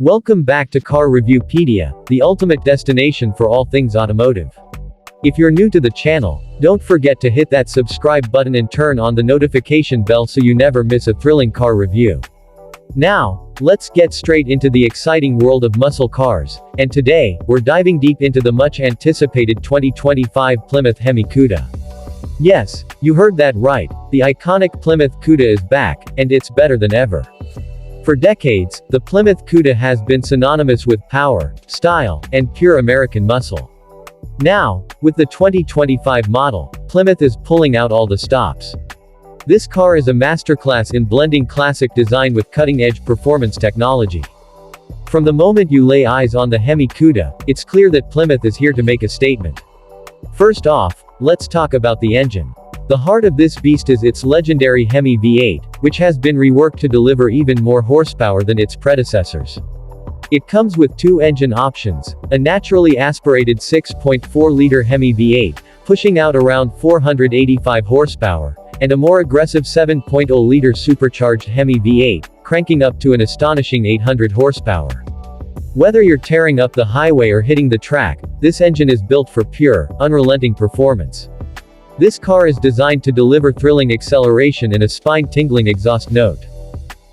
Welcome back to Car Reviewpedia, the ultimate destination for all things automotive. If you're new to the channel, don't forget to hit that subscribe button and turn on the notification bell so you never miss a thrilling car review. Now, let's get straight into the exciting world of muscle cars, and today, we're diving deep into the much anticipated 2025 Plymouth Hemi Cuda. Yes, you heard that right, the iconic Plymouth Cuda is back, and it's better than ever. For decades, the Plymouth Cuda has been synonymous with power, style, and pure American muscle. Now, with the 2025 model, Plymouth is pulling out all the stops. This car is a masterclass in blending classic design with cutting-edge performance technology. From the moment you lay eyes on the Hemi Cuda, it's clear that Plymouth is here to make a statement. First off, let's talk about the engine. The heart of this beast is its legendary Hemi V8, which has been reworked to deliver even more horsepower than its predecessors. It comes with two engine options, a naturally aspirated 6.4-liter Hemi V8, pushing out around 485 horsepower, and a more aggressive 7.0-liter supercharged Hemi V8, cranking up to an astonishing 800 horsepower. Whether you're tearing up the highway or hitting the track, this engine is built for pure, unrelenting performance. This car is designed to deliver thrilling acceleration and a spine-tingling exhaust note.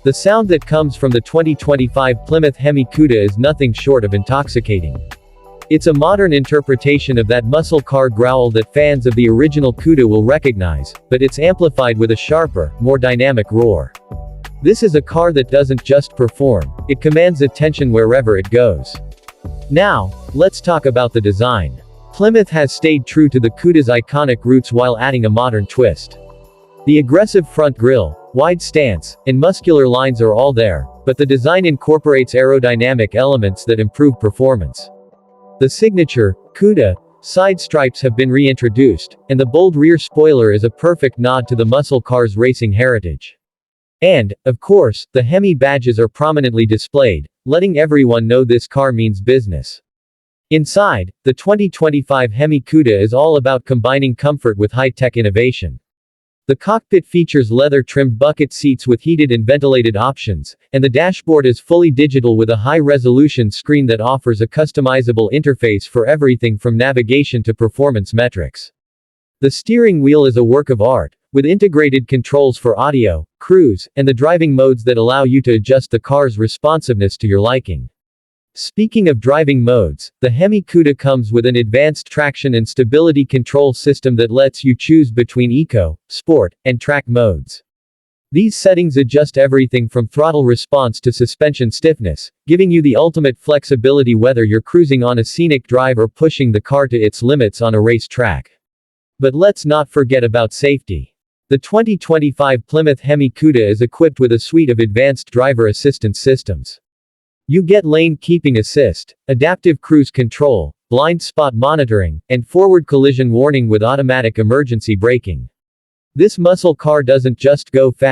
The sound that comes from the 2025 Plymouth Hemi Cuda is nothing short of intoxicating. It's a modern interpretation of that muscle car growl that fans of the original Cuda will recognize, but it's amplified with a sharper, more dynamic roar. This is a car that doesn't just perform, it commands attention wherever it goes. Now, let's talk about the design. Plymouth has stayed true to the Cuda's iconic roots while adding a modern twist. The aggressive front grille, wide stance, and muscular lines are all there, but the design incorporates aerodynamic elements that improve performance. The signature, Cuda, side stripes have been reintroduced, and the bold rear spoiler is a perfect nod to the muscle car's racing heritage. And, of course, the Hemi badges are prominently displayed, letting everyone know this car means business. Inside, the 2025 Hemi Cuda is all about combining comfort with high-tech innovation. The cockpit features leather-trimmed bucket seats with heated and ventilated options, and the dashboard is fully digital with a high-resolution screen that offers a customizable interface for everything from navigation to performance metrics. The steering wheel is a work of art, with integrated controls for audio, cruise, and the driving modes that allow you to adjust the car's responsiveness to your liking. Speaking of driving modes, the Hemi Cuda comes with an advanced traction and stability control system that lets you choose between eco, sport, and track modes. These settings adjust everything from throttle response to suspension stiffness, giving you the ultimate flexibility whether you're cruising on a scenic drive or pushing the car to its limits on a race track. But let's not forget about safety. The 2025 Plymouth Hemi Cuda is equipped with a suite of advanced driver assistance systems. You get lane keeping assist, adaptive cruise control, blind spot monitoring, and forward collision warning with automatic emergency braking. This muscle car doesn't just go fast.